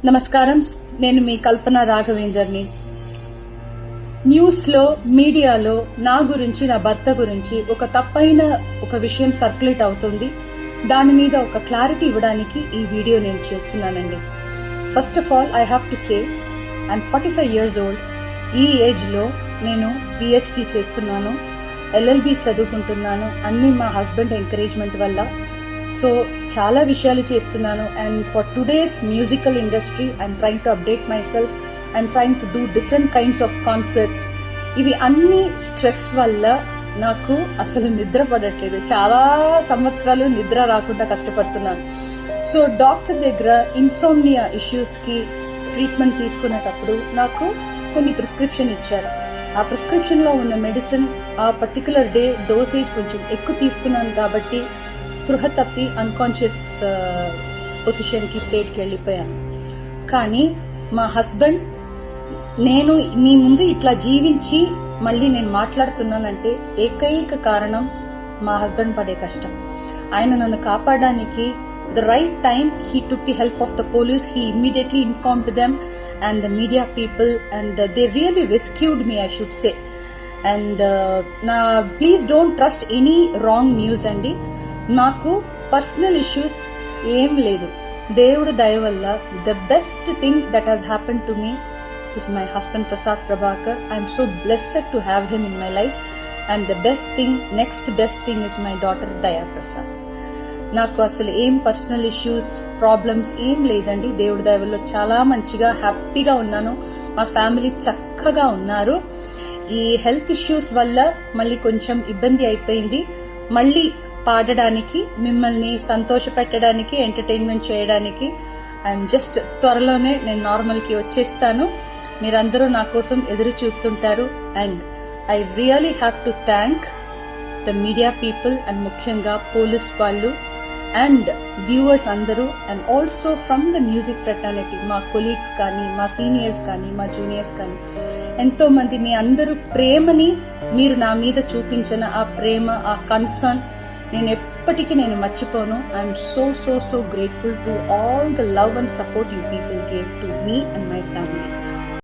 నమస్కారం. నేను మీ కల్పన రాఘవేందర్ని. న్యూస్లో, మీడియాలో నా గురించి, నా భర్త గురించి ఒక తప్పైన ఒక విషయం సర్క్యులేట్ అవుతుంది. దాని మీద ఒక క్లారిటీ ఇవ్వడానికి ఈ వీడియో నేను చేస్తున్నానండి. First of all I have to say I'm 45 years old. ఈ ఏజ్లో నేను PhD చేస్తున్నాను, LLB చదువుకుంటున్నాను. అన్ని మా హస్బెండ్ ఎంకరేజ్మెంట్ వల్ల. సో చాలా విషయాలు చేస్తున్నాను. And for today's musical industry I'm trying to update my self. I'm trying to do different kinds of concerts. ఇవి అన్ని స్ట్రెస్ వల్ల నాకు అసలు నిద్ర పడట్లేదు. చాలా సంవత్సరాలు నిద్ర రాకుండా కష్టపడుతున్నాను. సో డాక్టర్ దగ్గర ఇన్సోమ్నియా ఇష్యూస్కి ట్రీట్మెంట్ తీసుకునేటప్పుడు నాకు కొన్ని ప్రిస్క్రిప్షన్ ఇచ్చారు. ఆ ప్రిస్క్రిప్షన్లో ఉన్న మెడిసిన్ ఆ పర్టికులర్ డే డోసేజ్ కొంచెం ఎక్కువ తీసుకున్నాను కాబట్టి స్పృహ తప్పి అన్కాన్షియస్ పొజిషన్కి స్టేట్కి వెళ్ళిపోయాను. కానీ మా హస్బెండ్, నేను మీ ముందు ఇట్లా జీవించి మళ్ళీ నేను మాట్లాడుతున్నానంటే ఏకైక కారణం మా హస్బెండ్ పడే కష్టం. ఆయన నన్ను కాపాడడానికి the right time he took the help of the police. He immediately informed them and the media people, and they really rescued me, I should say. And please don't trust any wrong news andi. నాకు personal issues ఏం లేదు. దేవుడి దయ వల్ల the best thing that has happen to me is my husband Prasad Prabhakar. I'm so blessed to have him in my life. And the best thing, next best thing is my daughter దయా ప్రసాద్. నాకు అసలు ఏం personal issues, problems ఏం లేదండి. దేవుడి దయ వల్ల చాలా మంచిగా హ్యాపీగా ఉన్నాను. మా ఫ్యామిలీ చక్కగా ఉన్నారు. ఈ హెల్త్ ఇష్యూస్ వల్ల మళ్ళీ కొంచెం ఇబ్బంది అయిపోయింది. మళ్ళీ పాడడానికి, మిమ్మల్ని సంతోష పెట్టడానికి, ఎంటర్టైన్మెంట్ చేయడానికి ఐఎమ్ జస్ట్ త్వరలోనే నేను నార్మల్కి వచ్చేస్తాను. మీరందరూ నా కోసం ఎదురు చూస్తుంటారు. And I really have to thank the media people and ముఖ్యంగా పోలీస్ వాళ్ళు అండ్ వ్యూవర్స్ అందరూ, and also from the music fraternity, మా కొలీగ్స్ కానీ, మా సీనియర్స్ కానీ, మా జూనియర్స్ కానీ, ఎంతో మంది మీ అందరూ ప్రేమని, మీరు నా మీద చూపించిన ఆ ప్రేమ, ఆ కన్సర్న్ నేను ఎప్పటికీ మర్చిపోను. I'm so so so grateful to all the love and support you people gave to me and my family.